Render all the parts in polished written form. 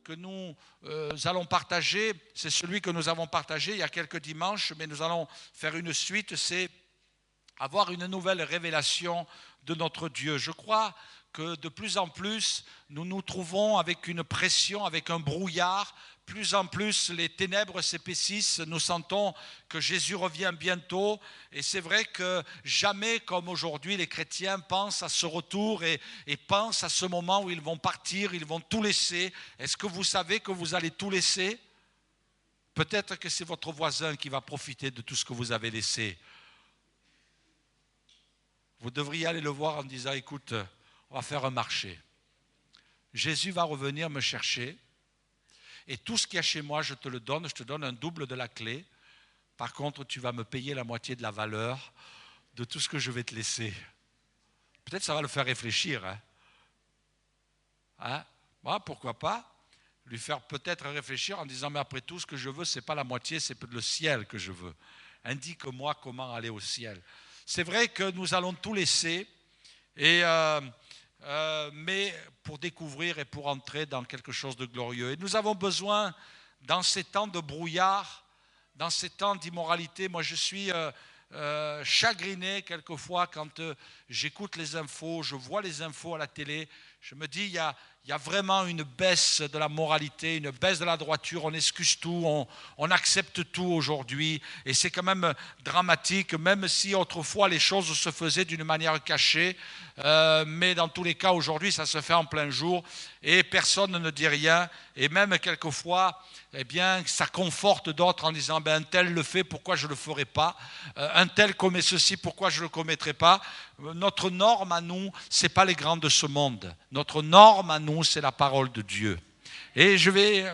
que nous allons partager, c'est celui que nous avons partagé il y a quelques dimanches, mais nous allons faire une suite, c'est avoir une nouvelle révélation de notre Dieu. Je crois que de plus en plus, nous nous trouvons avec une pression, avec un brouillard. Plus en plus, les ténèbres s'épaississent. Nous sentons que Jésus revient bientôt. Et c'est vrai que jamais comme aujourd'hui, les chrétiens pensent à ce retour et pensent à ce moment où ils vont partir, ils vont tout laisser. Est-ce que vous savez que vous allez tout laisser? Peut-être que c'est votre voisin qui va profiter de tout ce que vous avez laissé. Vous devriez aller le voir en disant, écoute, on va faire un marché. Jésus va revenir me chercher et tout ce qu'il y a chez moi, je te le donne, je te donne un double de la clé. Par contre, tu vas me payer la moitié de la valeur de tout ce que je vais te laisser. Peut-être ça va le faire réfléchir. Moi, pourquoi pas lui faire peut-être réfléchir en disant, mais après tout, ce que je veux, ce n'est pas la moitié, c'est le ciel que je veux. Indique-moi comment aller au ciel. C'est vrai que nous allons tout laisser, mais pour découvrir et pour entrer dans quelque chose de glorieux. Et nous avons besoin, dans ces temps de brouillard, dans ces temps d'immoralité, moi je suis chagriné quelquefois quand j'écoute les infos, je vois les infos à la télé, je me dis il y a vraiment une baisse de la moralité, une baisse de la droiture, on excuse tout, on accepte tout aujourd'hui et c'est quand même dramatique, même si autrefois les choses se faisaient d'une manière cachée, mais dans tous les cas aujourd'hui ça se fait en plein jour et personne ne dit rien et même quelquefois eh bien, ça conforte d'autres en disant ben, un tel le fait, pourquoi je ne le ferai pas, un tel commet ceci, pourquoi je ne le commettrai pas. Notre norme à nous, ce n'est pas les grands de ce monde. Notre norme à nous, c'est la parole de Dieu. Et je vais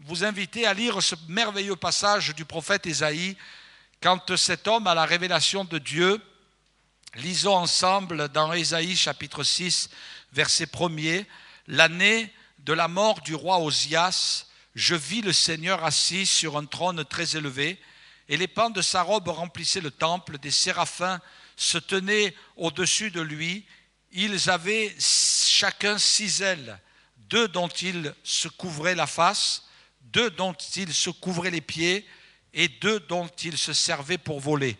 vous inviter à lire ce merveilleux passage du prophète Ésaïe, quand cet homme a la révélation de Dieu. Lisons ensemble dans Ésaïe chapitre 6, verset 1er, « L'année de la mort du roi Osias, je vis le Seigneur assis sur un trône très élevé, et les pans de sa robe remplissaient le temple, des séraphins se tenaient au-dessus de lui, ils avaient chacun 6 ailes, 2 dont ils se couvraient la face, 2 dont ils se couvraient les pieds, et 2 dont ils se servaient pour voler.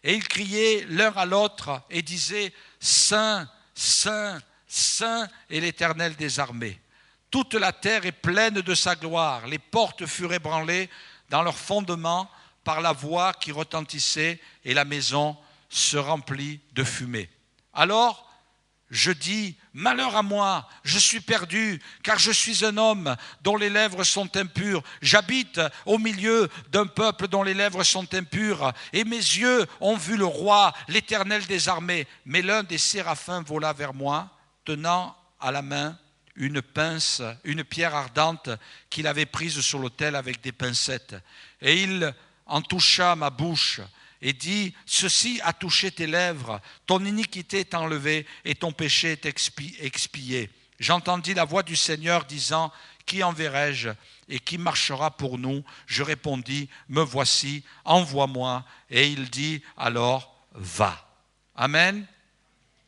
Et ils criaient l'un à l'autre et disaient « Saint, Saint, Saint est l'Éternel des armées ». Toute la terre est pleine de sa gloire. Les portes furent ébranlées dans leurs fondements par la voix qui retentissait et la maison se remplit de fumée. Alors, je dis, malheur à moi, je suis perdu, car je suis un homme dont les lèvres sont impures. J'habite au milieu d'un peuple dont les lèvres sont impures, et mes yeux ont vu le roi, l'Éternel des armées. Mais l'un des séraphins vola vers moi, tenant à la main une pince, une pierre ardente qu'il avait prise sur l'autel avec des pincettes. Et il en toucha ma bouche et dit, ceci a touché tes lèvres, ton iniquité est enlevée et ton péché est expié. J'entendis la voix du Seigneur disant, qui enverrai-je et qui marchera pour nous? Je répondis, me voici, envoie-moi. Et il dit alors, va. Amen.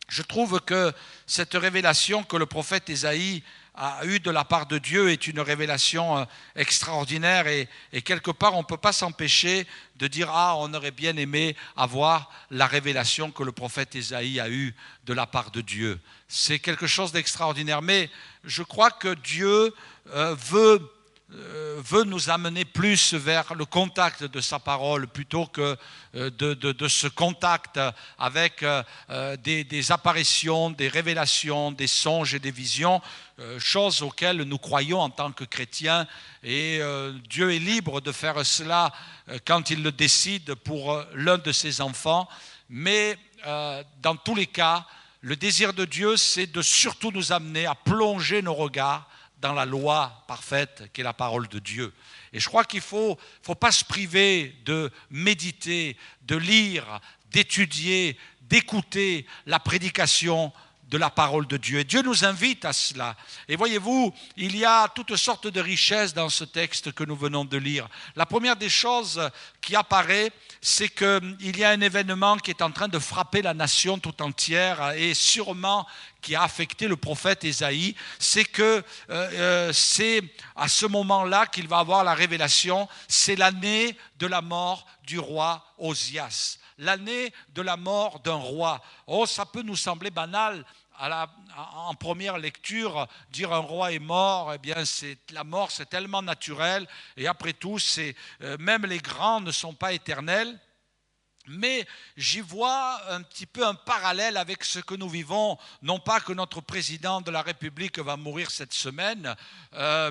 Je trouve que cette révélation que le prophète Ésaïe a eue de la part de Dieu est une révélation extraordinaire et quelque part on ne peut pas s'empêcher de dire « Ah, on aurait bien aimé avoir la révélation que le prophète Ésaïe a eue de la part de Dieu ». C'est quelque chose d'extraordinaire, mais je crois que Dieu veut nous amener plus vers le contact de sa parole plutôt que de ce contact avec des apparitions, des révélations, des songes et des visions, choses auxquelles nous croyons en tant que chrétiens. Et Dieu est libre de faire cela quand il le décide pour l'un de ses enfants. Mais dans tous les cas, le désir de Dieu, c'est de surtout nous amener à plonger nos regards dans la loi parfaite qui est la parole de Dieu. Et je crois qu'il ne faut pas se priver de méditer, de lire, d'étudier, d'écouter la prédication de la parole de Dieu. Et Dieu nous invite à cela. Et voyez-vous, il y a toutes sortes de richesses dans ce texte que nous venons de lire. La première des choses qui apparaît, c'est qu'il y a un événement qui est en train de frapper la nation tout entière et sûrement qui a affecté le prophète Ésaïe, c'est que c'est à ce moment-là qu'il va avoir la révélation. C'est l'année de la mort du roi Osias, l'année de la mort d'un roi. Oh, ça peut nous sembler banal en première lecture, dire un roi est mort, eh bien la mort c'est tellement naturel, et après tout, même les grands ne sont pas éternels. Mais j'y vois un petit peu un parallèle avec ce que nous vivons, non pas que notre président de la République va mourir cette semaine,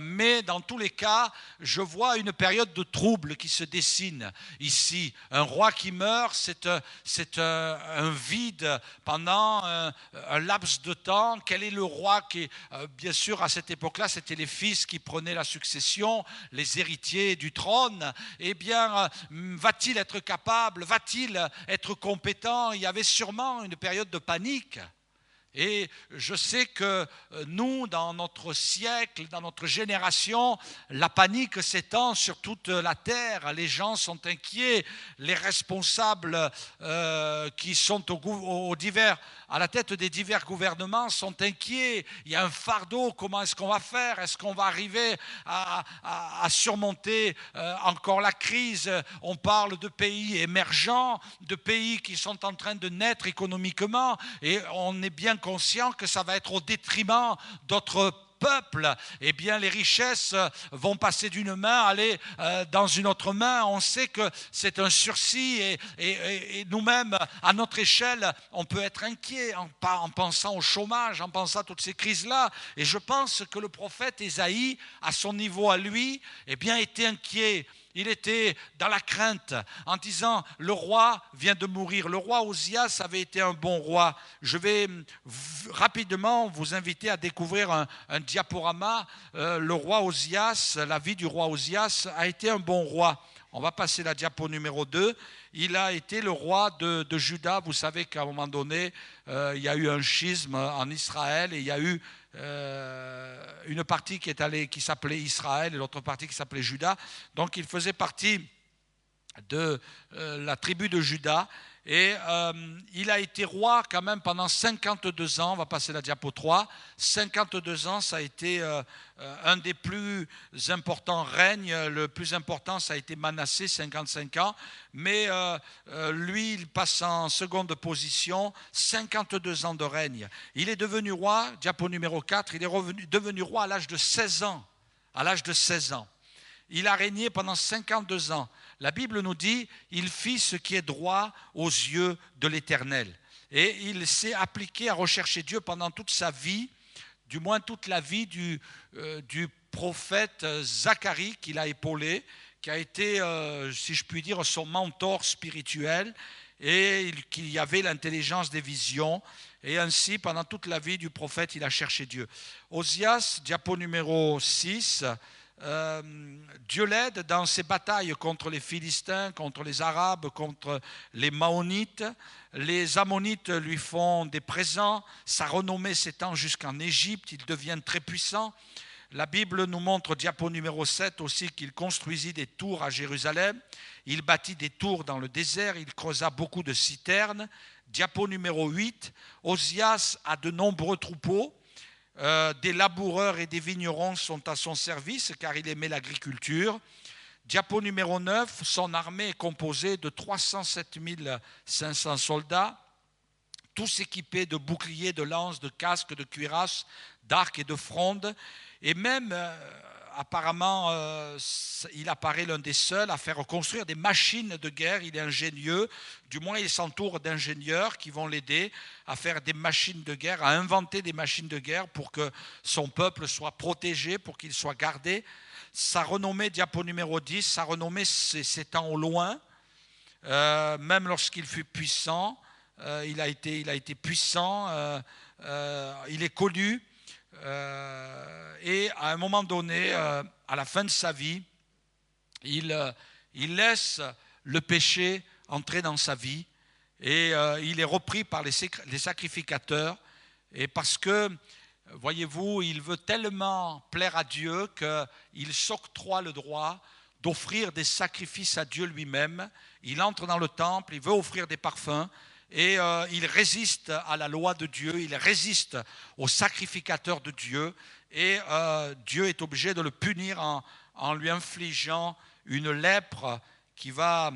mais dans tous les cas, je vois une période de trouble qui se dessine ici. Un roi qui meurt, c'est un vide pendant un laps de temps. Quel est le roi qui, bien sûr, à cette époque-là, c'était les fils qui prenaient la succession, les héritiers du trône. Eh bien, va-t-il être capable, va-t-il être compétent? Il y avait sûrement une période de panique. Et je sais que nous, dans notre siècle, dans notre génération, la panique s'étend sur toute la terre. Les gens sont inquiets. Les responsables qui sont à la tête des divers gouvernements sont inquiets. Il y a un fardeau. Comment est-ce qu'on va faire? Est-ce qu'on va arriver à surmonter encore la crise? On parle de pays émergents, de pays qui sont en train de naître économiquement, et on est bien conscient que ça va être au détriment d'autres peuples. Eh bien, les richesses vont passer d'une main, aller dans une autre main. On sait que c'est un sursis, et nous-mêmes, à notre échelle, on peut être inquiet en pensant au chômage, en pensant à toutes ces crises-là. Et je pense que le prophète Ésaïe, à son niveau à lui, eh bien, était inquiet. Il était dans la crainte en disant, le roi vient de mourir. Le roi Osias avait été un bon roi. Je vais rapidement vous inviter à découvrir un diaporama. Le roi Osias, la vie du roi Osias a été un bon roi. On va passer la diapo numéro 2. Il a été le roi de Juda. Vous savez qu'à un moment donné, il y a eu un schisme en Israël, et il y a eu une partie qui s'appelait Israël et l'autre partie qui s'appelait Juda. Donc il faisait partie de la tribu de Juda, et il a été roi quand même pendant 52 ans. On va passer la diapo 3. 52 ans, ça a été un des plus importants règnes. Le plus important, ça a été Manassé, 55 ans, mais lui, il passe en seconde position. 52 ans de règne. Il est devenu roi, diapo numéro 4, il est devenu roi à l'âge de 16 ans. À l'âge de 16 ans. Il a régné pendant 52 ans. La Bible nous dit, il fit ce qui est droit aux yeux de l'Éternel. Et il s'est appliqué à rechercher Dieu pendant toute sa vie, du moins toute la vie du prophète Zacharie qu'il a épaulé, qui a été, si je puis dire, son mentor spirituel, et qu'il y avait l'intelligence des visions. Et ainsi, pendant toute la vie du prophète, il a cherché Dieu. Osias, diapo numéro 6, Dieu l'aide dans ses batailles contre les Philistins, contre les Arabes, contre les Maonites. Les Ammonites lui font des présents. Sa renommée s'étend jusqu'en Égypte. Il devient très puissant. La Bible nous montre, diapo numéro 7 aussi, qu'il construisit des tours à Jérusalem. Il bâtit des tours dans le désert. Il creusa beaucoup de citernes. Diapo numéro 8, Osias a de nombreux troupeaux. Des laboureurs et des vignerons sont à son service car il aimait l'agriculture. Diapo numéro 9, son armée est composée de 307 500 soldats, tous équipés de boucliers, de lances, de casques, de cuirasses, d'arcs et de frondes. Et même, apparemment, il apparaît l'un des seuls à faire construire des machines de guerre. Il est ingénieux, du moins il s'entoure d'ingénieurs qui vont l'aider à faire des machines de guerre, à inventer des machines de guerre pour que son peuple soit protégé, pour qu'il soit gardé. Sa renommée, diapo numéro 10, sa renommée s'étend au loin, même lorsqu'il fut puissant, il a été puissant, il est connu. Et à un moment donné, à la fin de sa vie, il laisse le péché entrer dans sa vie, et il est repris par les sacrificateurs. Et parce que, voyez-vous, il veut tellement plaire à Dieu qu'il s'octroie le droit d'offrir des sacrifices à Dieu lui-même. Il entre dans le temple, il veut offrir des parfums, et il résiste à la loi de Dieu, il résiste au sacrificateur de Dieu, et Dieu est obligé de le punir en lui infligeant une lèpre qui va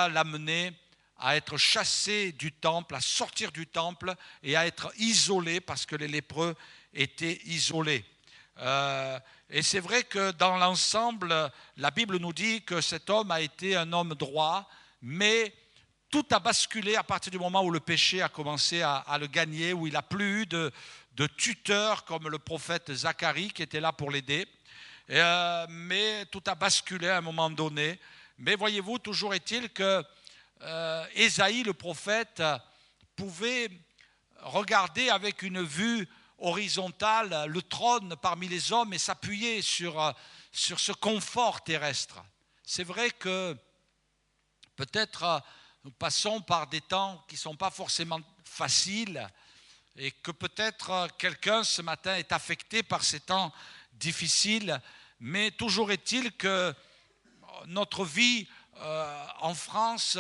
l'amener à être chassé du temple, à sortir du temple et à être isolé parce que les lépreux étaient isolés. Et c'est vrai que dans l'ensemble, la Bible nous dit que cet homme a été un homme droit, mais tout a basculé à partir du moment où le péché a commencé à le gagner, où il n'a plus eu de tuteur comme le prophète Zacharie qui était là pour l'aider. Mais tout a basculé à un moment donné. Mais voyez-vous, toujours est-il que Ésaïe, le prophète, pouvait regarder avec une vue horizontale le trône parmi les hommes et s'appuyer sur ce confort terrestre. C'est vrai que peut-être nous passons par des temps qui ne sont pas forcément faciles et que peut-être quelqu'un ce matin est affecté par ces temps difficiles, mais toujours est-il que notre vie en France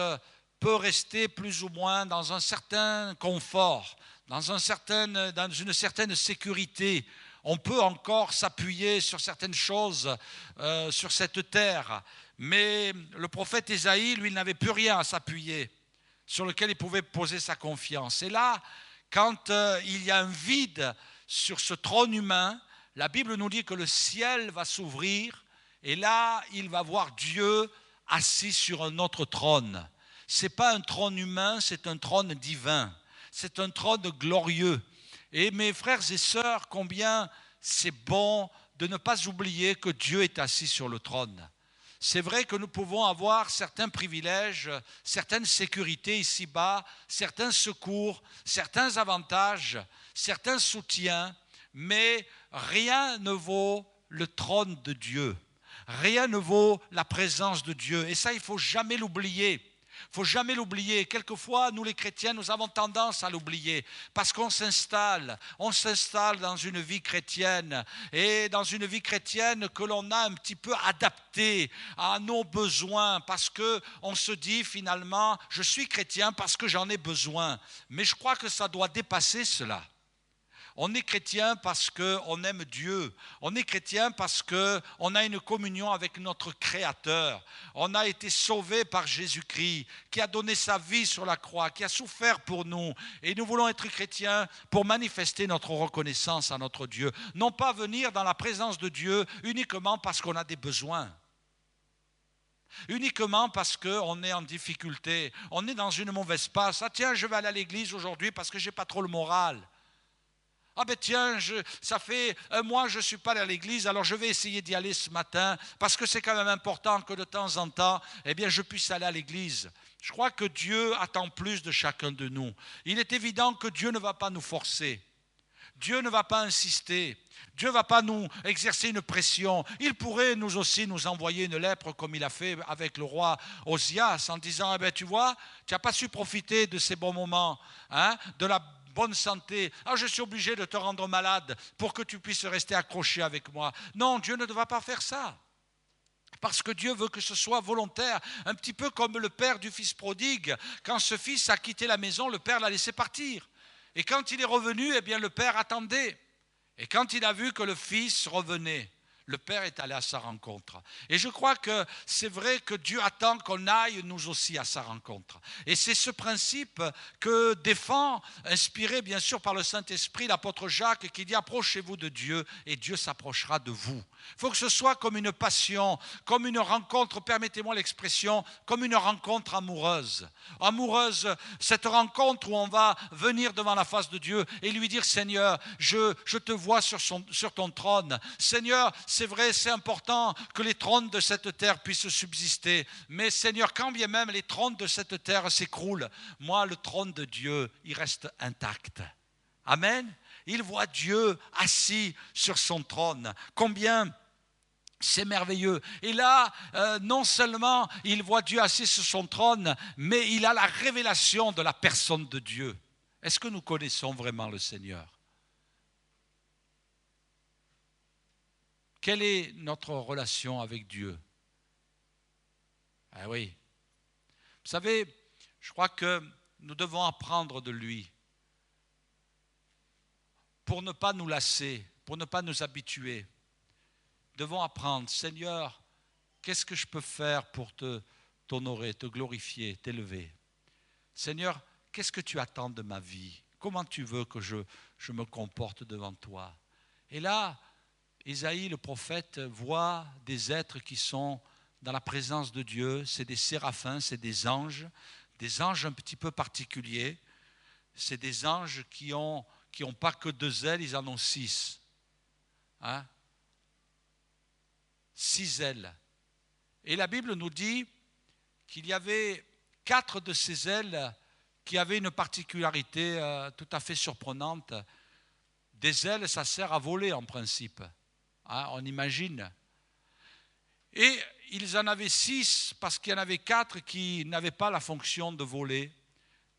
peut rester plus ou moins dans un certain confort, dans une certaine sécurité. On peut encore s'appuyer sur certaines choses sur cette terre, mais le prophète Ésaïe, lui, il n'avait plus rien à s'appuyer, sur lequel il pouvait poser sa confiance. Et là, quand il y a un vide sur ce trône humain, la Bible nous dit que le ciel va s'ouvrir et là, il va voir Dieu assis sur un autre trône. Ce n'est pas un trône humain, c'est un trône divin. C'est un trône glorieux. Et mes frères et sœurs, combien c'est bon de ne pas oublier que Dieu est assis sur le trône. C'est vrai que nous pouvons avoir certains privilèges, certaines sécurités ici-bas, certains secours, certains avantages, certains soutiens, mais rien ne vaut le trône de Dieu. Rien ne vaut la présence de Dieu. Et ça, il ne faut jamais l'oublier. Il ne faut jamais l'oublier. Quelquefois, nous les chrétiens, nous avons tendance à l'oublier parce qu'on s'installe dans une vie chrétienne et dans une vie chrétienne que l'on a un petit peu adaptée à nos besoins parce qu'on se dit finalement, je suis chrétien parce que j'en ai besoin. Mais je crois que ça doit dépasser cela. On est chrétien parce qu'on aime Dieu. On est chrétien parce qu'on a une communion avec notre Créateur. On a été sauvé par Jésus-Christ, qui a donné sa vie sur la croix, qui a souffert pour nous. Et nous voulons être chrétiens pour manifester notre reconnaissance à notre Dieu. Non pas venir dans la présence de Dieu uniquement parce qu'on a des besoins. Uniquement parce qu'on est en difficulté. On est dans une mauvaise passe. Ah tiens, je vais aller à l'église aujourd'hui parce que je n'ai pas trop le moral. Ah ben tiens, ça fait un mois que je ne suis pas allé à l'église, alors je vais essayer d'y aller ce matin, parce que c'est quand même important que de temps en temps, eh bien, je puisse aller à l'église. Je crois que Dieu attend plus de chacun de nous. Il est évident que Dieu ne va pas nous forcer. Dieu ne va pas insister. Dieu ne va pas nous exercer une pression. Il pourrait nous aussi nous envoyer une lèpre comme il a fait avec le roi Osias en disant, eh bien, tu vois, tu n'as pas su profiter de ces bons moments, de la bonne santé. Ah, je suis obligé de te rendre malade pour que tu puisses rester accroché avec moi. Non, Dieu ne va pas faire ça. Parce que Dieu veut que ce soit volontaire, un petit peu comme le père du fils prodigue. Quand ce fils a quitté la maison, le père l'a laissé partir. Et quand il est revenu, eh bien le père attendait. Et quand il a vu que le fils revenait, le Père est allé à sa rencontre. Et je crois que c'est vrai que Dieu attend qu'on aille nous aussi à sa rencontre. Et c'est ce principe que défend, inspiré bien sûr par le Saint-Esprit, l'apôtre Jacques, qui dit « Approchez-vous de Dieu et Dieu s'approchera de vous ». Il faut que ce soit comme une passion, comme une rencontre, permettez-moi l'expression, comme une rencontre amoureuse. Amoureuse, cette rencontre où on va venir devant la face de Dieu et lui dire « Seigneur, je te vois sur ton trône. Seigneur, c'est vrai, c'est important que les trônes de cette terre puissent subsister. Mais Seigneur, quand bien même les trônes de cette terre s'écroulent, moi, le trône de Dieu, il reste intact. » Amen. Il voit Dieu assis sur son trône. Combien c'est merveilleux. Et là, non seulement il voit Dieu assis sur son trône, mais il a la révélation de la personne de Dieu. Est-ce que nous connaissons vraiment le Seigneur? Quelle est notre relation avec Dieu? Ah oui. Vous savez, je crois que nous devons apprendre de lui pour ne pas nous lasser, pour ne pas nous habituer. Nous devons apprendre, Seigneur, qu'est-ce que je peux faire pour t'honorer, te glorifier, t'élever? Seigneur, qu'est-ce que tu attends de ma vie? Comment tu veux que je me comporte devant toi? Et là, Isaïe, le prophète, voit des êtres qui sont dans la présence de Dieu. C'est des séraphins, c'est des anges un petit peu particuliers. C'est des anges qui ont pas que 2 ailes, ils en ont 6. 6 ailes. Et la Bible nous dit qu'il y avait 4 de ces ailes qui avaient une particularité tout à fait surprenante. Des ailes, ça sert à voler en principe. On imagine. Et ils en avaient 6 parce qu'il y en avait 4 qui n'avaient pas la fonction de voler,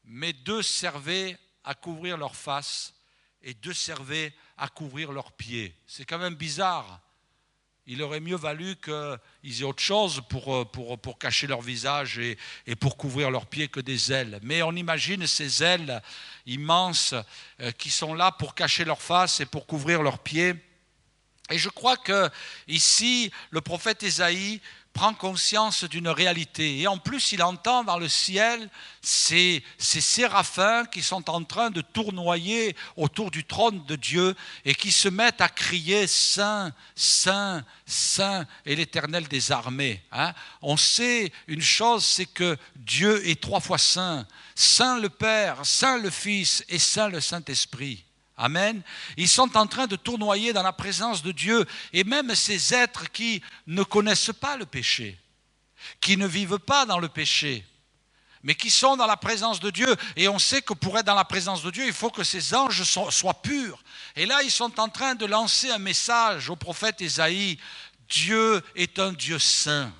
mais 2 servaient à couvrir leur face et 2 servaient à couvrir leurs pieds. C'est quand même bizarre. Il aurait mieux valu qu'ils aient autre chose pour cacher leur visage et pour couvrir leurs pieds que des ailes. Mais on imagine ces ailes immenses qui sont là pour cacher leur face et pour couvrir leurs pieds. Et je crois que ici, le prophète Isaïe prend conscience d'une réalité. Et en plus, il entend dans le ciel ces séraphins qui sont en train de tournoyer autour du trône de Dieu et qui se mettent à crier « Saint, Saint, Saint est l'Éternel des armées ». On sait une chose, c'est que Dieu est 3 fois saint. Saint le Père, Saint le Fils et Saint le Saint-Esprit. Amen. Ils sont en train de tournoyer dans la présence de Dieu. Et même ces êtres qui ne connaissent pas le péché, qui ne vivent pas dans le péché, mais qui sont dans la présence de Dieu. Et on sait que pour être dans la présence de Dieu, il faut que ces anges soient purs. Et là, ils sont en train de lancer un message au prophète Isaïe. Dieu est un Dieu saint.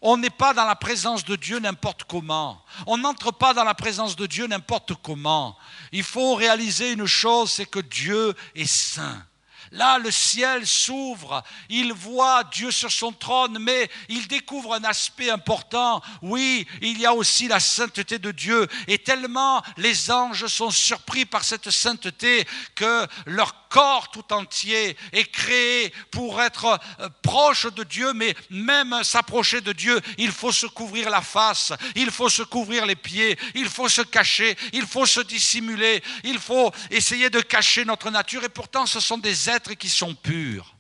On n'est pas dans la présence de Dieu n'importe comment. On n'entre pas dans la présence de Dieu n'importe comment. Il faut réaliser une chose, c'est que Dieu est saint. Là, le ciel s'ouvre, il voit Dieu sur son trône, mais il découvre un aspect important. Oui, il y a aussi la sainteté de Dieu. Et tellement les anges sont surpris par cette sainteté que leur corps tout entier est créé pour être proche de Dieu, mais même s'approcher de Dieu, il faut se couvrir la face, il faut se couvrir les pieds, il faut se cacher, il faut se dissimuler, il faut essayer de cacher notre nature. Et pourtant, ce sont des êtres qui sont purs.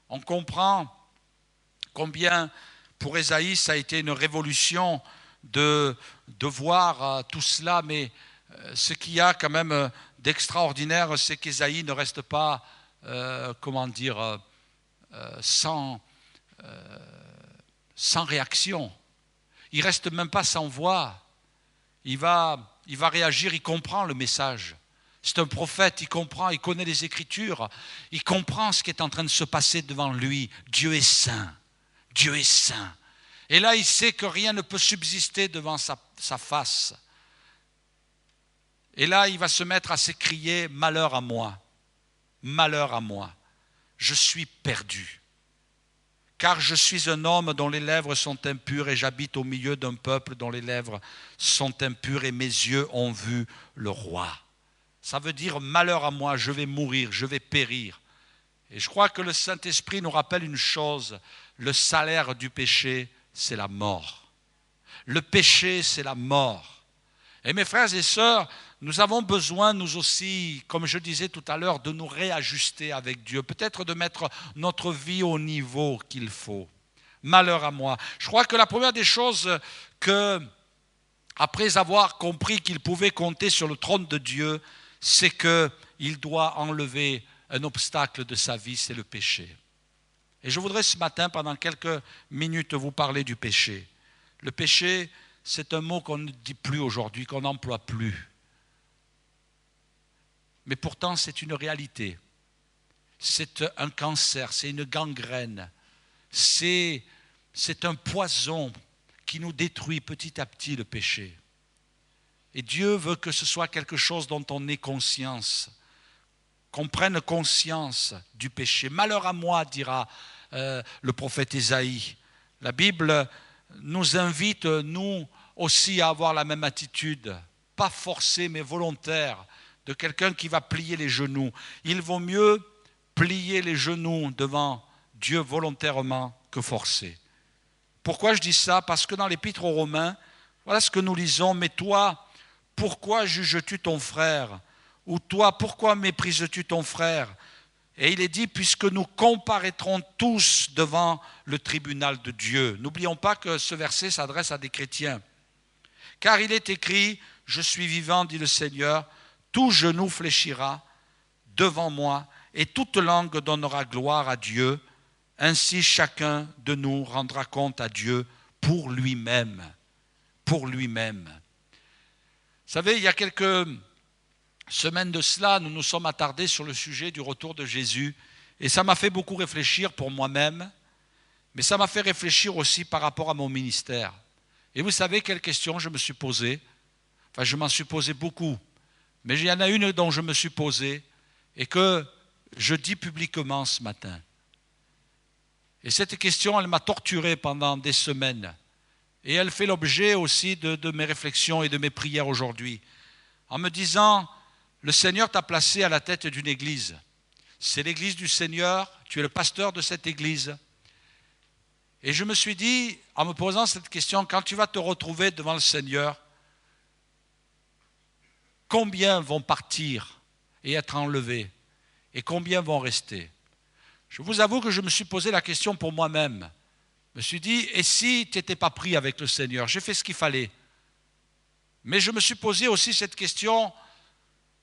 On comprend combien pour Ésaïe ça a été une révolution de voir tout cela, mais ce qu'il y a quand même d'extraordinaire, c'est qu'Ésaïe ne reste pas, sans réaction. Il ne reste même pas sans voix. Il va réagir, il comprend le message. C'est un prophète, il comprend, il connaît les Écritures, il comprend ce qui est en train de se passer devant lui. Dieu est saint, Dieu est saint. Et là, il sait que rien ne peut subsister devant sa face. Et là, il va se mettre à s'écrier « Malheur à moi, malheur à moi, je suis perdu. Car je suis un homme dont les lèvres sont impures et j'habite au milieu d'un peuple dont les lèvres sont impures et mes yeux ont vu le roi. » Ça veut dire malheur à moi, je vais mourir, je vais périr. Et je crois que le Saint-Esprit nous rappelle une chose, le salaire du péché, c'est la mort. Le péché, c'est la mort. Et mes frères et sœurs, nous avons besoin, nous aussi, comme je disais tout à l'heure, de nous réajuster avec Dieu, peut-être de mettre notre vie au niveau qu'il faut. Malheur à moi. Je crois que la première des choses que, après avoir compris qu'il pouvait compter sur le trône de Dieu, c'est qu'il doit enlever un obstacle de sa vie, c'est le péché. Et je voudrais ce matin, pendant quelques minutes, vous parler du péché. Le péché, c'est un mot qu'on ne dit plus aujourd'hui, qu'on n'emploie plus. Mais pourtant, c'est une réalité. C'est un cancer, c'est une gangrène. C'est un poison qui nous détruit petit à petit, le péché. Et Dieu veut que ce soit quelque chose dont on ait conscience, qu'on prenne conscience du péché. Malheur à moi, dira le prophète Ésaïe. La Bible nous invite, nous aussi, à avoir la même attitude. pas forcé, mais volontaire, de quelqu'un qui va plier les genoux. Il vaut mieux plier les genoux devant Dieu volontairement que forcer. Pourquoi je dis ça? Parce que dans l'Épître aux Romains, voilà ce que nous lisons. Mais toi, pourquoi juges-tu ton frère? Ou toi, pourquoi méprises-tu ton frère? Et il est dit, puisque nous comparaîtrons tous devant le tribunal de Dieu. N'oublions pas que ce verset s'adresse à des chrétiens. Car il est écrit, je suis vivant, dit le Seigneur, tout genou fléchira devant moi et toute langue donnera gloire à Dieu. Ainsi chacun de nous rendra compte à Dieu pour lui-même. Pour lui-même. Vous savez, il y a quelques semaines de cela, nous nous sommes attardés sur le sujet du retour de Jésus. Et ça m'a fait beaucoup réfléchir pour moi-même, mais ça m'a fait réfléchir aussi par rapport à mon ministère. Et vous savez quelle question je me suis posée? Enfin, je m'en suis posé beaucoup. Mais il y en a une dont je me suis posé et que je dis publiquement ce matin. Et cette question, elle m'a torturé pendant des semaines. Et elle fait l'objet aussi de mes réflexions et de mes prières aujourd'hui. En me disant, le Seigneur t'a placé à la tête d'une église. C'est l'église du Seigneur, tu es le pasteur de cette église. Et je me suis dit, en me posant cette question, quand tu vas te retrouver devant le Seigneur, combien vont partir et être enlevés? Et combien vont rester? Je vous avoue que je me suis posé la question pour moi-même. Je me suis dit, et si tu n'étais pas pris avec le Seigneur? J'ai fait ce qu'il fallait. Mais je me suis posé aussi cette question,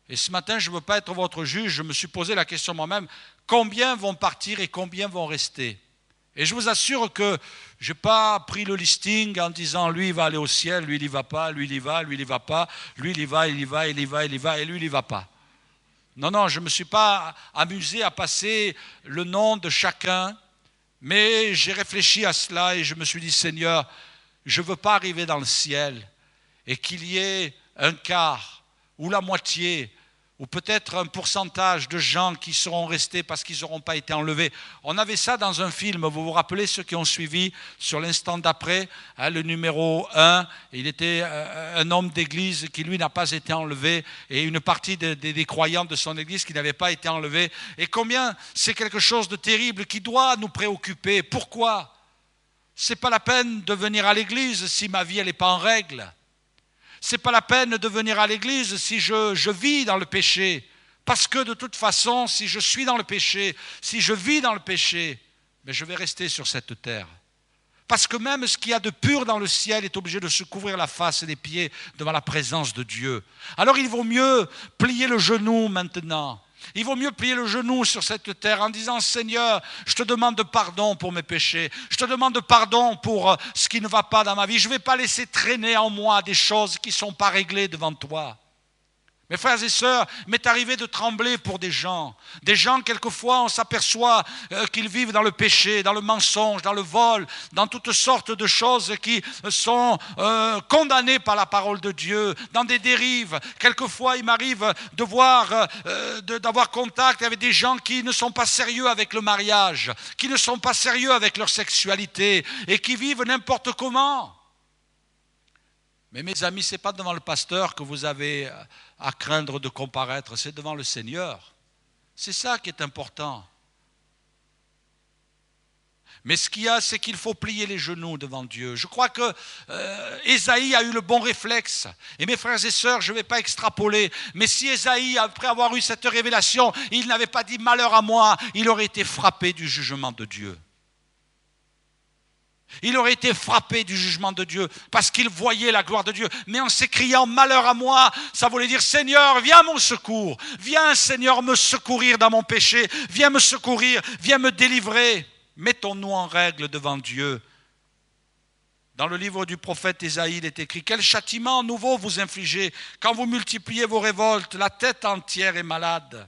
et ce matin, je ne veux pas être votre juge, je me suis posé la question moi-même, combien vont partir et combien vont rester? Et je vous assure que je n'ai pas pris le listing en disant, lui, il va aller au ciel, lui, il n'y va pas, lui, il y va, lui, il n'y va pas, lui, il y va, il y va, il y va, il y va, et lui, il n'y va pas. Non, je ne me suis pas amusé à passer le nom de chacun, mais j'ai réfléchi à cela et je me suis dit, Seigneur, je ne veux pas arriver dans le ciel et qu'il y ait un quart ou la moitié ou peut-être un pourcentage de gens qui seront restés parce qu'ils n'auront pas été enlevés. On avait ça dans un film, vous vous rappelez ceux qui ont suivi sur l'instant d'après, le numéro 1, il était un homme d'église qui lui n'a pas été enlevé et une partie des croyants de son église qui n'avaient pas été enlevés. Et combien c'est quelque chose de terrible qui doit nous préoccuper. Pourquoi? Ce n'est pas la peine de venir à l'église si ma vie n'est pas en règle. Ce n'est pas la peine de venir à l'église si je vis dans le péché. Parce que de toute façon, si je suis dans le péché, si je vis dans le péché, mais je vais rester sur cette terre. Parce que même ce qu'il y a de pur dans le ciel est obligé de se couvrir la face et les pieds devant la présence de Dieu. Alors il vaut mieux plier le genou maintenant. Il vaut mieux plier le genou sur cette terre en disant, Seigneur, je te demande pardon pour mes péchés. Je te demande pardon pour ce qui ne va pas dans ma vie. Je ne vais pas laisser traîner en moi des choses qui ne sont pas réglées devant toi. Mes frères et sœurs, il m'est arrivé de trembler pour des gens. Des gens, quelquefois, on s'aperçoit qu'ils vivent dans le péché, dans le mensonge, dans le vol, dans toutes sortes de choses qui sont condamnées par la parole de Dieu, dans des dérives. Quelquefois, il m'arrive de voir, d'avoir contact avec des gens qui ne sont pas sérieux avec le mariage, qui ne sont pas sérieux avec leur sexualité et qui vivent n'importe comment. Mais mes amis, ce n'est pas devant le pasteur que vous avez à craindre de comparaître, c'est devant le Seigneur. C'est ça qui est important. Mais ce qu'il y a, c'est qu'il faut plier les genoux devant Dieu. Je crois que Ésaïe a eu le bon réflexe. Et mes frères et sœurs, je ne vais pas extrapoler, mais si Ésaïe, après avoir eu cette révélation, il n'avait pas dit « malheur à moi », il aurait été frappé du jugement de Dieu. Il aurait été frappé du jugement de Dieu parce qu'il voyait la gloire de Dieu. Mais en s'écriant « malheur à moi », ça voulait dire « Seigneur, viens à mon secours. Viens, Seigneur, me secourir dans mon péché. Viens me secourir, viens me délivrer. » Mettons-nous en règle devant Dieu. Dans le livre du prophète Ésaïe, il est écrit « Quel châtiment nouveau vous infligez quand vous multipliez vos révoltes, la tête entière est malade. »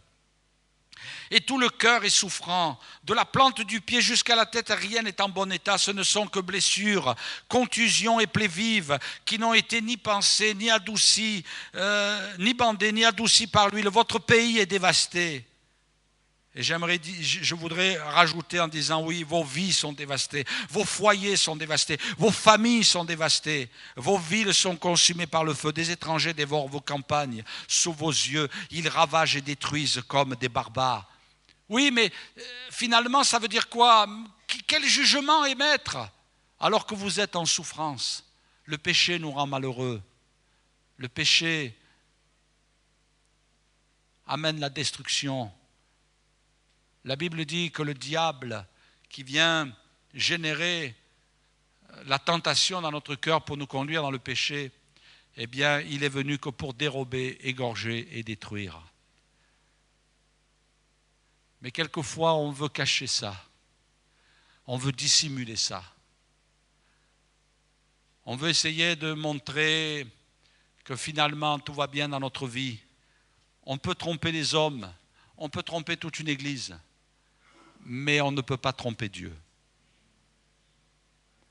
Et tout le cœur est souffrant. De la plante du pied jusqu'à la tête, rien n'est en bon état. Ce ne sont que blessures, contusions et plaies vives qui n'ont été ni pansées, ni adoucies, ni bandées, ni adoucies par l'huile. Votre pays est dévasté. Et je voudrais rajouter en disant, oui, vos vies sont dévastées, vos foyers sont dévastés, vos familles sont dévastées, vos villes sont consumées par le feu, des étrangers dévorent vos campagnes sous vos yeux, ils ravagent et détruisent comme des barbares. Oui, mais finalement, ça veut dire quoi? Quel jugement émettre alors que vous êtes en souffrance? Le péché nous rend malheureux. Le péché amène la destruction. La Bible dit que le diable qui vient générer la tentation dans notre cœur pour nous conduire dans le péché, eh bien, il est venu que pour dérober, égorger et détruire. Mais quelquefois, on veut cacher ça. On veut dissimuler ça. On veut essayer de montrer que finalement, tout va bien dans notre vie. On peut tromper les hommes, on peut tromper toute une église, mais on ne peut pas tromper Dieu.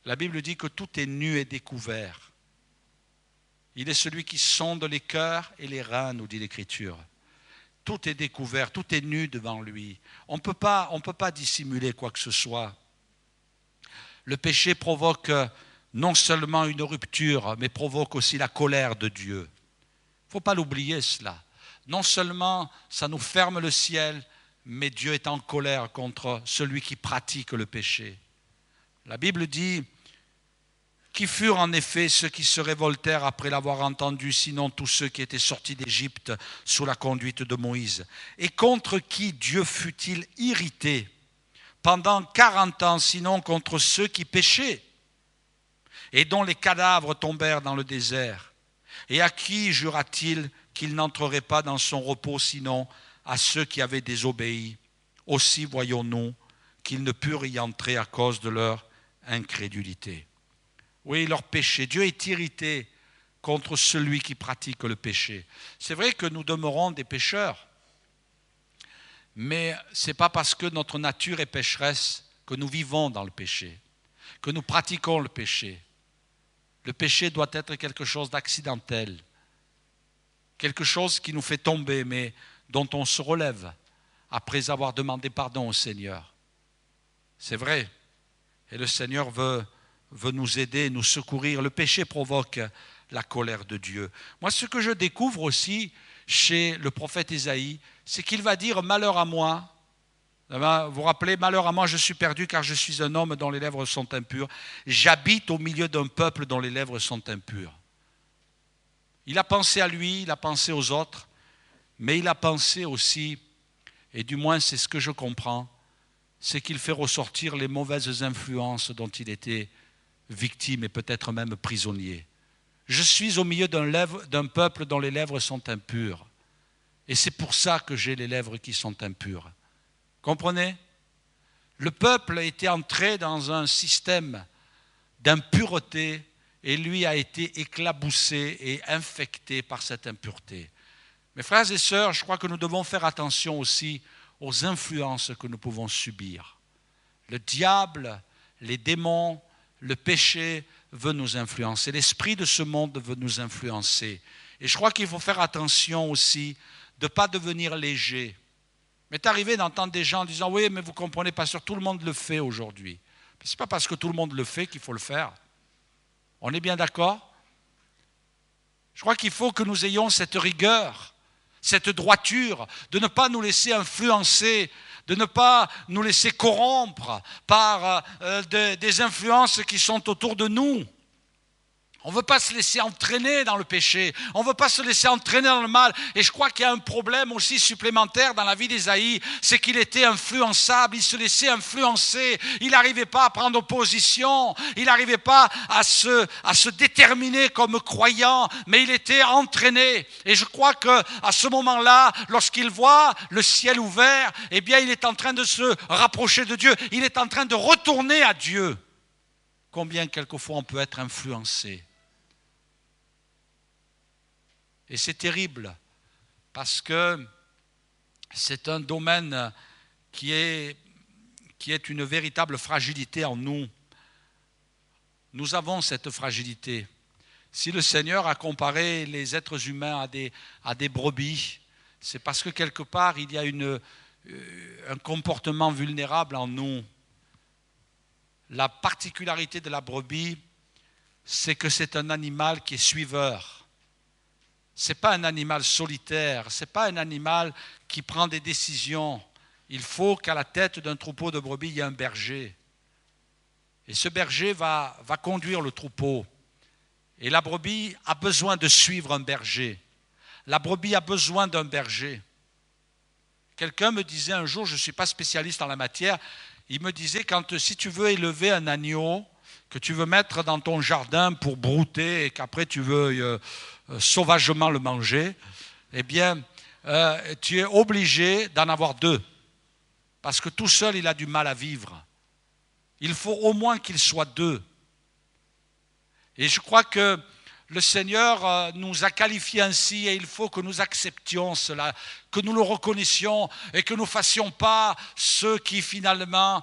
La Bible dit que tout est nu et découvert. Il est celui qui sonde les cœurs et les reins, nous dit l'Écriture. Tout est découvert, tout est nu devant lui. On ne peut pas dissimuler quoi que ce soit. Le péché provoque non seulement une rupture, mais provoque aussi la colère de Dieu. Il ne faut pas l'oublier cela. Non seulement ça nous ferme le ciel, mais Dieu est en colère contre celui qui pratique le péché. La Bible dit, qui furent en effet ceux qui se révoltèrent après l'avoir entendu, sinon tous ceux qui étaient sortis d'Égypte sous la conduite de Moïse, et contre qui Dieu fut-il irrité pendant 40 ans, sinon contre ceux qui péchaient, et dont les cadavres tombèrent dans le désert, et à qui jura-t-il qu'il n'entrerait pas dans son repos, sinon à ceux qui avaient désobéi. Aussi voyons-nous qu'ils ne purent y entrer à cause de leur incrédulité. Oui, leur péché. Dieu est irrité contre celui qui pratique le péché. C'est vrai que nous demeurons des pécheurs, mais ce n'est pas parce que notre nature est pécheresse que nous vivons dans le péché, que nous pratiquons le péché. Le péché doit être quelque chose d'accidentel, quelque chose qui nous fait tomber, mais dont on se relève après avoir demandé pardon au Seigneur. C'est vrai. Et le Seigneur veut nous aider, nous secourir. Le péché provoque la colère de Dieu. Moi, ce que je découvre aussi chez le prophète Ésaïe, c'est qu'il va dire « Malheur à moi ». Vous vous rappelez, « Malheur à moi, je suis perdu car je suis un homme dont les lèvres sont impures. J'habite au milieu d'un peuple dont les lèvres sont impures. » Il a pensé à lui, il a pensé aux autres, mais il a pensé aussi, et du moins c'est ce que je comprends, c'est qu'il fait ressortir les mauvaises influences dont il était victime et peut-être même prisonnier. Je suis au milieu d'un peuple dont les lèvres sont impures. Et c'est pour ça que j'ai les lèvres qui sont impures. Comprenez? Le peuple était entré dans un système d'impureté et lui a été éclaboussé et infecté par cette impureté. Mes frères et sœurs, je crois que nous devons faire attention aussi aux influences que nous pouvons subir. Le diable, les démons, le péché veut nous influencer. L'esprit de ce monde veut nous influencer. Et je crois qu'il faut faire attention aussi de ne pas devenir léger. Il m'est arrivé d'entendre des gens disant « Oui, mais vous ne comprenez pas, tout le monde le fait aujourd'hui. » Ce n'est pas parce que tout le monde le fait qu'il faut le faire. On est bien d'accord? Je crois qu'il faut que nous ayons cette rigueur, cette droiture, de ne pas nous laisser influencer, de ne pas nous laisser corrompre par des influences qui sont autour de nous. On ne veut pas se laisser entraîner dans le péché, on ne veut pas se laisser entraîner dans le mal. Et je crois qu'il y a un problème aussi supplémentaire dans la vie d'Ésaïe, c'est qu'il était influençable, il se laissait influencer, il n'arrivait pas à prendre position, il n'arrivait pas à se déterminer comme croyant, mais il était entraîné. Et je crois qu'à ce moment-là, lorsqu'il voit le ciel ouvert, eh bien il est en train de se rapprocher de Dieu, il est en train de retourner à Dieu. Combien quelquefois on peut être influencé. Et c'est terrible, parce que c'est un domaine qui est une véritable fragilité en nous. Nous avons cette fragilité. Si le Seigneur a comparé les êtres humains à des brebis, c'est parce que quelque part il y a une un comportement vulnérable en nous. La particularité de la brebis, c'est que c'est un animal qui est suiveur. Ce n'est pas un animal solitaire, ce n'est pas un animal qui prend des décisions. Il faut qu'à la tête d'un troupeau de brebis, il y ait un berger. Et ce berger va conduire le troupeau. Et la brebis a besoin de suivre un berger. La brebis a besoin d'un berger. Quelqu'un me disait un jour, je ne suis pas spécialiste en la matière, il me disait si tu veux élever un agneau que tu veux mettre dans ton jardin pour brouter et qu'après tu veux sauvagement le manger, eh bien, tu es obligé d'en avoir deux. Parce que tout seul, il a du mal à vivre. Il faut au moins qu'il soit deux. Et je crois que le Seigneur nous a qualifiés ainsi et il faut que nous acceptions cela, que nous le reconnaissions et que nous ne fassions pas ceux qui finalement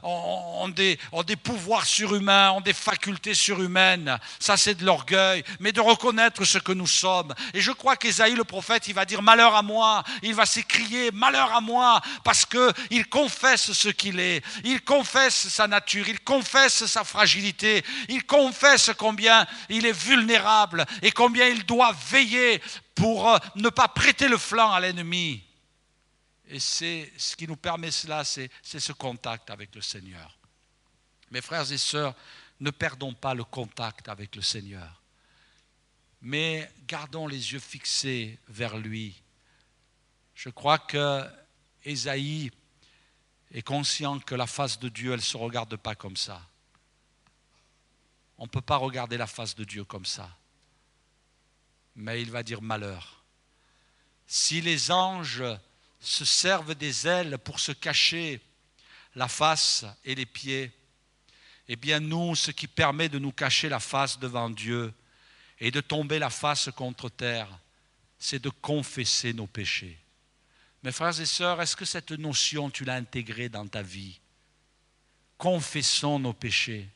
ont des pouvoirs surhumains, ont des facultés surhumaines. Ça c'est de l'orgueil, mais de reconnaître ce que nous sommes. Et je crois qu'Ésaïe le prophète, il va dire malheur à moi, il va s'écrier malheur à moi parce qu'il confesse ce qu'il est, il confesse sa nature, il confesse sa fragilité, il confesse combien il est vulnérable et combien il doit veiller pour ne pas prêter le flanc à l'ennemi. Et c'est ce qui nous permet cela, c'est ce contact avec le Seigneur. Mes frères et sœurs, ne perdons pas le contact avec le Seigneur, mais gardons les yeux fixés vers lui. Je crois que Ésaïe est conscient que la face de Dieu, elle ne se regarde pas comme ça. On ne peut pas regarder la face de Dieu comme ça. Mais il va dire malheur. Si les anges se servent des ailes pour se cacher la face et les pieds, eh bien nous, ce qui permet de nous cacher la face devant Dieu et de tomber la face contre terre, c'est de confesser nos péchés. Mes frères et sœurs, est-ce que cette notion, tu l'as intégrée dans ta vie? Confessons nos péchés.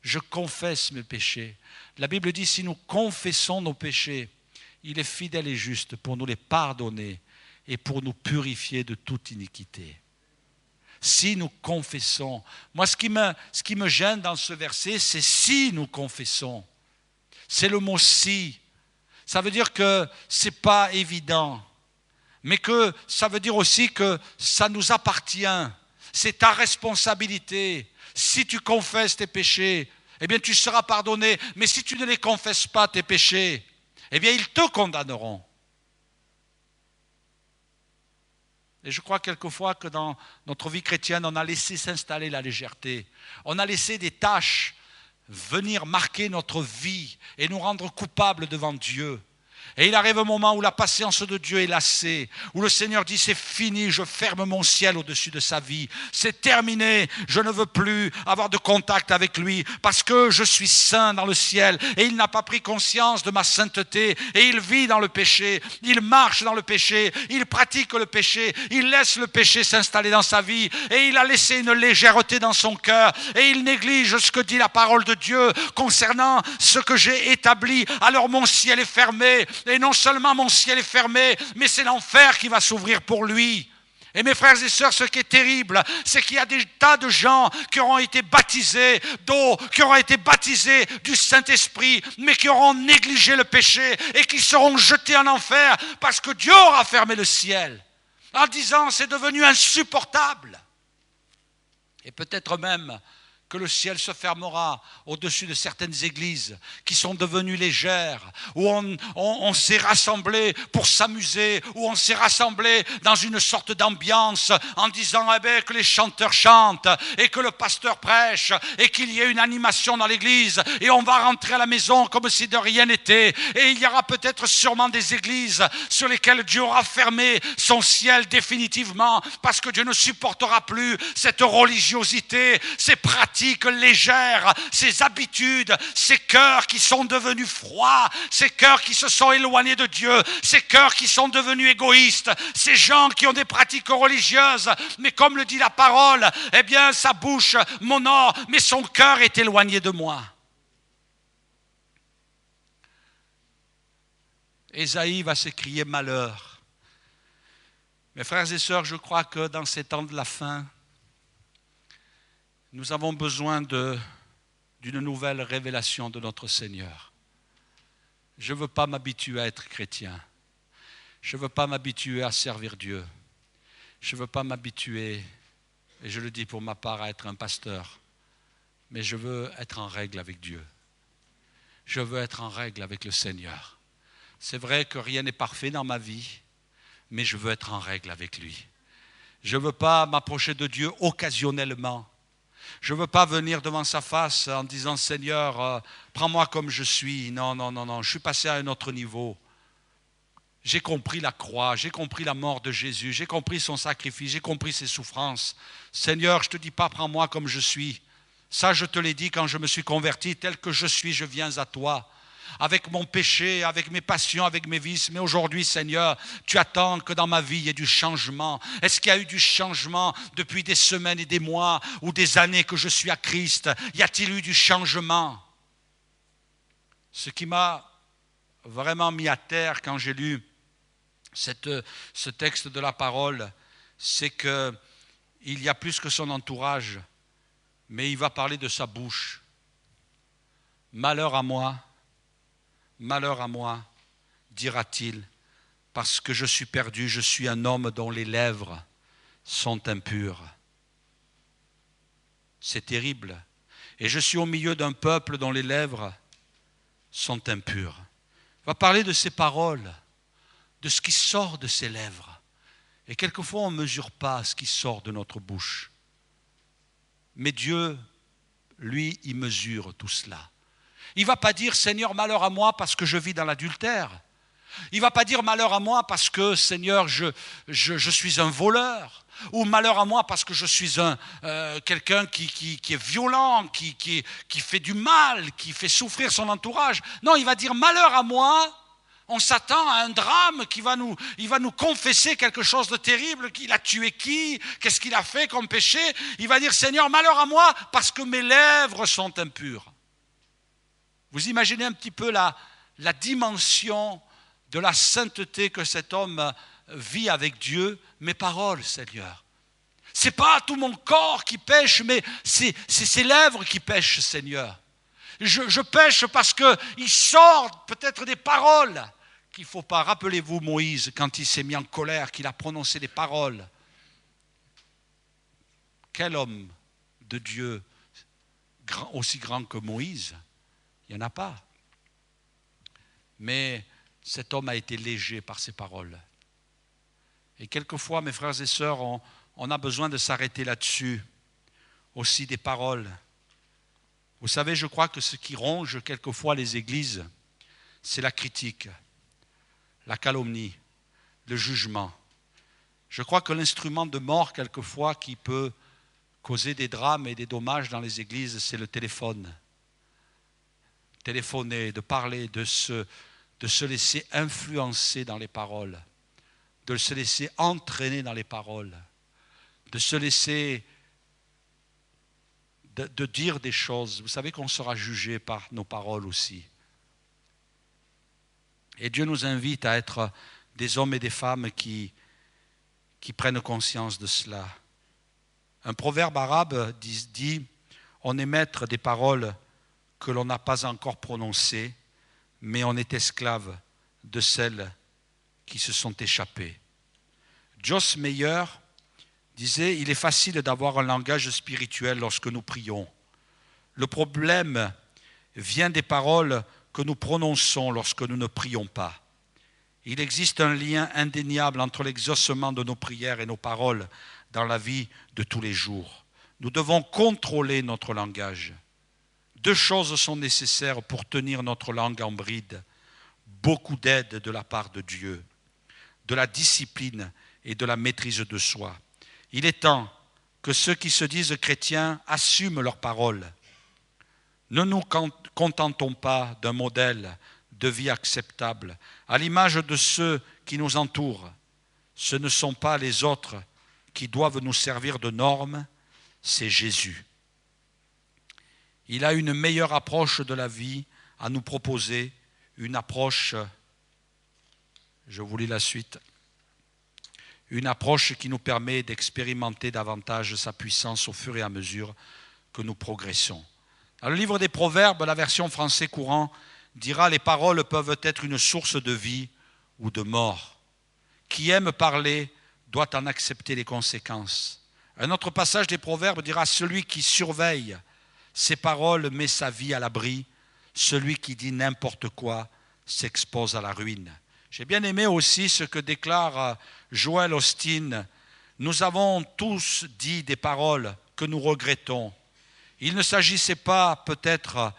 Je confesse mes péchés. La Bible dit, si nous confessons nos péchés, il est fidèle et juste pour nous les pardonner et pour nous purifier de toute iniquité. Si nous confessons. Moi, ce qui me gêne dans ce verset, c'est si nous confessons. C'est le mot si. Ça veut dire que ce n'est pas évident, mais que ça veut dire aussi que ça nous appartient. C'est ta responsabilité. Si tu confesses tes péchés, eh bien tu seras pardonné. Mais si tu ne les confesses pas, tes péchés, eh bien ils te condamneront. Et je crois quelquefois que dans notre vie chrétienne, on a laissé s'installer la légèreté. On a laissé des tâches venir marquer notre vie et nous rendre coupables devant Dieu. Et il arrive un moment où la patience de Dieu est lassée, où le Seigneur dit c'est fini, je ferme mon ciel au-dessus de sa vie, c'est terminé, je ne veux plus avoir de contact avec lui parce que je suis saint dans le ciel et il n'a pas pris conscience de ma sainteté et il vit dans le péché, il marche dans le péché, il pratique le péché, il laisse le péché s'installer dans sa vie et il a laissé une légèreté dans son cœur et il néglige ce que dit la parole de Dieu concernant ce que j'ai établi. Alors mon ciel est fermé. Et non seulement mon ciel est fermé, mais c'est l'enfer qui va s'ouvrir pour lui. Et mes frères et sœurs, ce qui est terrible, c'est qu'il y a des tas de gens qui auront été baptisés d'eau, qui auront été baptisés du Saint-Esprit, mais qui auront négligé le péché et qui seront jetés en enfer parce que Dieu aura fermé le ciel en disant c'est devenu insupportable. Et peut-être même que le ciel se fermera au-dessus de certaines églises qui sont devenues légères, où on s'est rassemblé pour s'amuser, où on s'est rassemblé dans une sorte d'ambiance en disant que les chanteurs chantent et que le pasteur prêche et qu'il y ait une animation dans l'église et on va rentrer à la maison comme si de rien n'était. Et il y aura peut-être sûrement des églises sur lesquelles Dieu aura fermé son ciel définitivement parce que Dieu ne supportera plus cette religiosité, ces pratiques légères, ces habitudes, ces cœurs qui sont devenus froids, ces cœurs qui se sont éloignés de Dieu, ces cœurs qui sont devenus égoïstes, ces gens qui ont des pratiques religieuses, mais comme le dit la parole, eh bien sa bouche m'honore, mais son cœur est éloigné de moi. Ésaïe va s'écrier malheur. Mes frères et sœurs, je crois que dans ces temps de la fin, nous avons besoin d'une nouvelle révélation de notre Seigneur. Je ne veux pas m'habituer à être chrétien. Je ne veux pas m'habituer à servir Dieu. Je ne veux pas m'habituer, et je le dis pour ma part, à être un pasteur. Mais je veux être en règle avec Dieu. Je veux être en règle avec le Seigneur. C'est vrai que rien n'est parfait dans ma vie, mais je veux être en règle avec lui. Je ne veux pas m'approcher de Dieu occasionnellement. Je ne veux pas venir devant sa face en disant « Seigneur, prends-moi comme je suis ». Non, non, non, non, je suis passé à un autre niveau. J'ai compris la croix, j'ai compris la mort de Jésus, j'ai compris son sacrifice, j'ai compris ses souffrances. Seigneur, je ne te dis pas « prends-moi comme je suis ». Ça, je te l'ai dit quand je me suis converti, tel que je suis, je viens à toi. Avec mon péché, avec mes passions, avec mes vices. Mais aujourd'hui, Seigneur, tu attends que dans ma vie, il y ait du changement. Est-ce qu'il y a eu du changement depuis des semaines et des mois ou des années que je suis à Christ? Y a-t-il eu du changement? Ce qui m'a vraiment mis à terre quand j'ai lu ce texte de la parole, c'est qu'il y a plus que son entourage, mais il va parler de sa bouche. Malheur à moi, dira-t-il, parce que je suis perdu, je suis un homme dont les lèvres sont impures. C'est terrible. Et je suis au milieu d'un peuple dont les lèvres sont impures. Il va parler de ses paroles, de ce qui sort de ses lèvres. Et quelquefois, on ne mesure pas ce qui sort de notre bouche. Mais Dieu, lui, il mesure tout cela. Il ne va pas dire « Seigneur, malheur à moi parce que je vis dans l'adultère ». Il ne va pas dire « malheur à moi parce que, Seigneur, je suis un voleur ». Ou « malheur à moi parce que je suis quelqu'un qui est violent, qui fait du mal, qui fait souffrir son entourage ». Non, il va dire « malheur à moi ». On s'attend à un drame il va nous confesser quelque chose de terrible. Il a tué qui? Qu'est-ce qu'il a fait comme péché? Il va dire « Seigneur, malheur à moi parce que mes lèvres sont impures ». Vous imaginez un petit peu la dimension de la sainteté que cet homme vit avec Dieu. Mes paroles, Seigneur. Ce n'est pas tout mon corps qui pêche, mais c'est ses lèvres qui pêchent, Seigneur. Je pêche parce qu'il sort peut-être des paroles qu'il ne faut pas. Rappelez-vous Moïse, quand il s'est mis en colère, qu'il a prononcé des paroles. Quel homme de Dieu aussi grand que Moïse? Il n'y en a pas. Mais cet homme a été léger par ses paroles. Et quelquefois, mes frères et sœurs, on a besoin de s'arrêter là-dessus, aussi des paroles. Vous savez, je crois que ce qui ronge quelquefois les églises, c'est la critique, la calomnie, le jugement. Je crois que l'instrument de mort, quelquefois, qui peut causer des drames et des dommages dans les églises, c'est le téléphone. Téléphoner, de parler, de se laisser influencer dans les paroles, de se laisser entraîner dans les paroles, de se laisser de dire des choses. Vous savez qu'on sera jugé par nos paroles aussi. Et Dieu nous invite à être des hommes et des femmes qui prennent conscience de cela. Un proverbe arabe dit « On est maître des paroles que l'on n'a pas encore prononcées, mais on est esclave de celles qui se sont échappées. » Joss Meyer disait « Il est facile d'avoir un langage spirituel lorsque nous prions. Le problème vient des paroles que nous prononçons lorsque nous ne prions pas. Il existe un lien indéniable entre l'exaucement de nos prières et nos paroles dans la vie de tous les jours. Nous devons contrôler notre langage. Deux choses sont nécessaires pour tenir notre langue en bride. Beaucoup d'aide de la part de Dieu, de la discipline et de la maîtrise de soi. Il est temps que ceux qui se disent chrétiens assument leurs paroles. Ne nous contentons pas d'un modèle de vie acceptable. À l'image de ceux qui nous entourent, ce ne sont pas les autres qui doivent nous servir de normes, c'est Jésus. Il a une meilleure approche de la vie à nous proposer, une approche, je vous lis la suite, une approche qui nous permet d'expérimenter davantage sa puissance au fur et à mesure que nous progressons. Dans le livre des Proverbes, la version français courant dira « Les paroles peuvent être une source de vie ou de mort. Qui aime parler doit en accepter les conséquences. » Un autre passage des Proverbes dira « Celui qui surveille ses paroles met sa vie à l'abri. Celui qui dit n'importe quoi s'expose à la ruine. » J'ai bien aimé aussi ce que déclare Joel Osteen. Nous avons tous dit des paroles que nous regrettons. Il ne s'agissait peut-être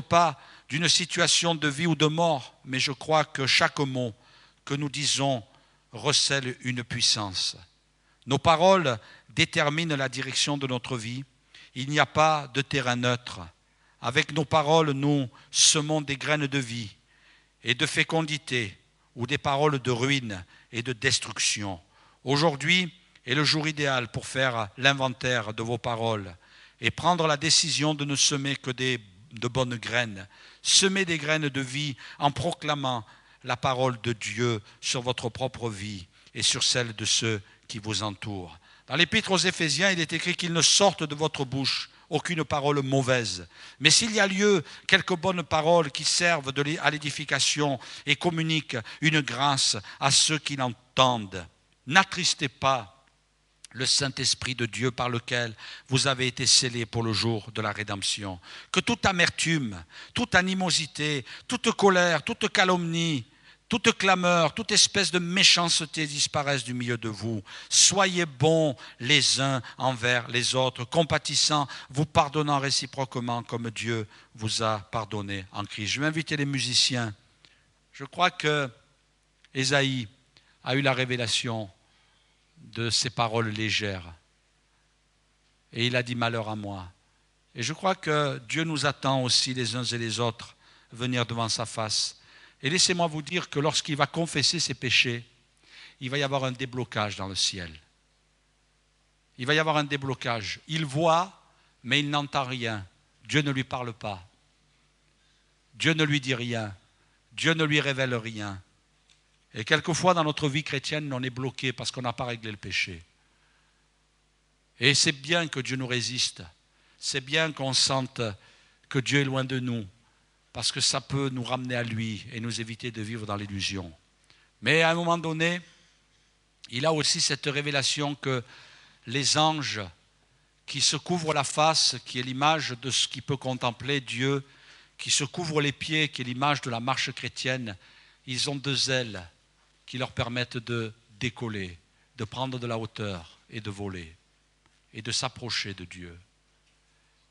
pas d'une situation de vie ou de mort, mais je crois que chaque mot que nous disons recèle une puissance. Nos paroles déterminent la direction de notre vie. Il n'y a pas de terrain neutre. Avec nos paroles, nous semons des graines de vie et de fécondité ou des paroles de ruine et de destruction. Aujourd'hui est le jour idéal pour faire l'inventaire de vos paroles et prendre la décision de ne semer que de bonnes graines. Semez des graines de vie en proclamant la parole de Dieu sur votre propre vie et sur celle de ceux qui vous entourent. Dans l'Épître aux Éphésiens, il est écrit qu'il ne sorte de votre bouche aucune parole mauvaise. Mais s'il y a lieu, quelques bonnes paroles qui servent à l'édification et communiquent une grâce à ceux qui l'entendent. N'attristez pas le Saint-Esprit de Dieu par lequel vous avez été scellés pour le jour de la rédemption. Que toute amertume, toute animosité, toute colère, toute calomnie, toute clameur, toute espèce de méchanceté disparaisse du milieu de vous. Soyez bons les uns envers les autres, compatissants, vous pardonnant réciproquement comme Dieu vous a pardonné en Christ. Je vais inviter les musiciens. Je crois que Ésaïe a eu la révélation de ces paroles légères. Et il a dit malheur à moi. Et je crois que Dieu nous attend aussi les uns et les autres venir devant sa face. Et laissez-moi vous dire que lorsqu'il va confesser ses péchés, il va y avoir un déblocage dans le ciel. Il va y avoir un déblocage. Il voit, mais il n'entend rien. Dieu ne lui parle pas. Dieu ne lui dit rien. Dieu ne lui révèle rien. Et quelquefois dans notre vie chrétienne, on est bloqué parce qu'on n'a pas réglé le péché. Et c'est bien que Dieu nous résiste. C'est bien qu'on sente que Dieu est loin de nous. Parce que ça peut nous ramener à lui et nous éviter de vivre dans l'illusion. Mais à un moment donné, il a aussi cette révélation que les anges qui se couvrent la face, qui est l'image de ce qui peut contempler Dieu, qui se couvrent les pieds, qui est l'image de la marche chrétienne, ils ont deux ailes qui leur permettent de décoller, de prendre de la hauteur et de voler et de s'approcher de Dieu.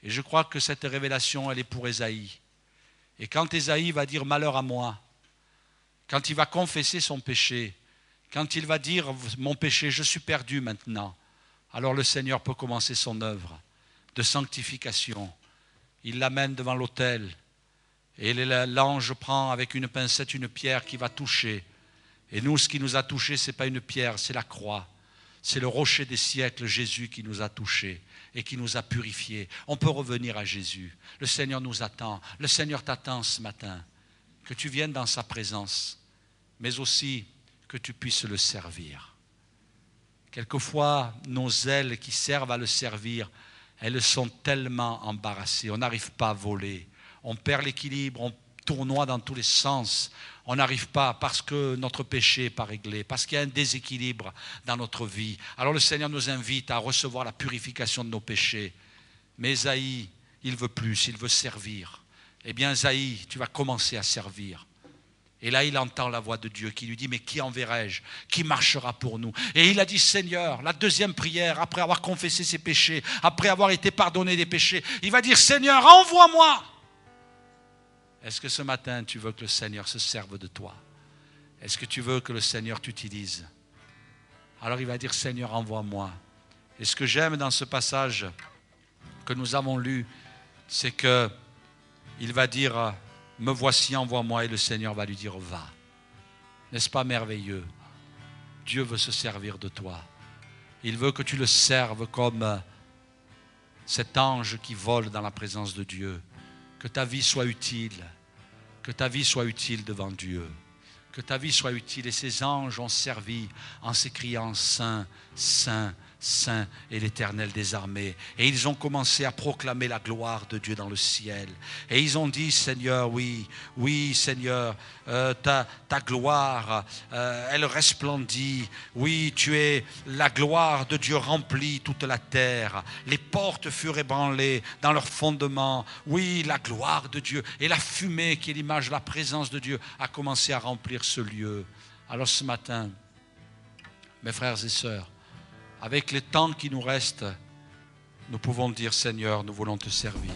Et je crois que cette révélation, elle est pour Ésaïe. Et quand Ésaïe va dire « malheur à moi », quand il va confesser son péché, quand il va dire « mon péché, je suis perdu maintenant », alors le Seigneur peut commencer son œuvre de sanctification. Il l'amène devant l'autel et l'ange prend avec une pincette une pierre qui va toucher. Et nous, ce qui nous a touchés, ce n'est pas une pierre, c'est la croix. C'est le rocher des siècles, Jésus, qui nous a touchés et qui nous a purifiés. On peut revenir à Jésus. Le Seigneur nous attend. Le Seigneur t'attend ce matin. Que tu viennes dans sa présence, mais aussi que tu puisses le servir. Quelquefois, nos ailes qui servent à le servir, elles sont tellement embarrassées. On n'arrive pas à voler. On perd l'équilibre, on tournoie dans tous les sens. On n'arrive pas parce que notre péché n'est pas réglé, parce qu'il y a un déséquilibre dans notre vie. Alors le Seigneur nous invite à recevoir la purification de nos péchés. Mais Ésaïe, il veut plus, il veut servir. Eh bien Ésaïe, tu vas commencer à servir. Et là, il entend la voix de Dieu qui lui dit « Mais qui enverrai-je? Qui marchera pour nous ?» Et il a dit « Seigneur », la deuxième prière, après avoir confessé ses péchés, après avoir été pardonné des péchés, il va dire « Seigneur, envoie-moi » Est-ce que ce matin, tu veux que le Seigneur se serve de toi? Est-ce que tu veux que le Seigneur t'utilise? Alors il va dire, Seigneur, envoie-moi. Et ce que j'aime dans ce passage que nous avons lu, c'est qu'il va dire, me voici, envoie-moi, et le Seigneur va lui dire, va. N'est-ce pas merveilleux? Dieu veut se servir de toi. Il veut que tu le serves comme cet ange qui vole dans la présence de Dieu. Que ta vie soit utile. Que ta vie soit utile devant Dieu. Que ta vie soit utile. Et ces anges ont servi en s'écriant Saint, Saint, Saint est l'Éternel des armées. Et ils ont commencé à proclamer la gloire de Dieu dans le ciel. Et ils ont dit, Seigneur, oui, oui, Seigneur, ta gloire, elle resplendit. Oui, tu es la gloire de Dieu remplit toute la terre. Les portes furent ébranlées dans leur fondement. Oui, la gloire de Dieu. Et la fumée, qui est l'image de la présence de Dieu, a commencé à remplir ce lieu. Alors ce matin, mes frères et sœurs, avec le temps qui nous reste, nous pouvons dire, Seigneur, nous voulons te servir.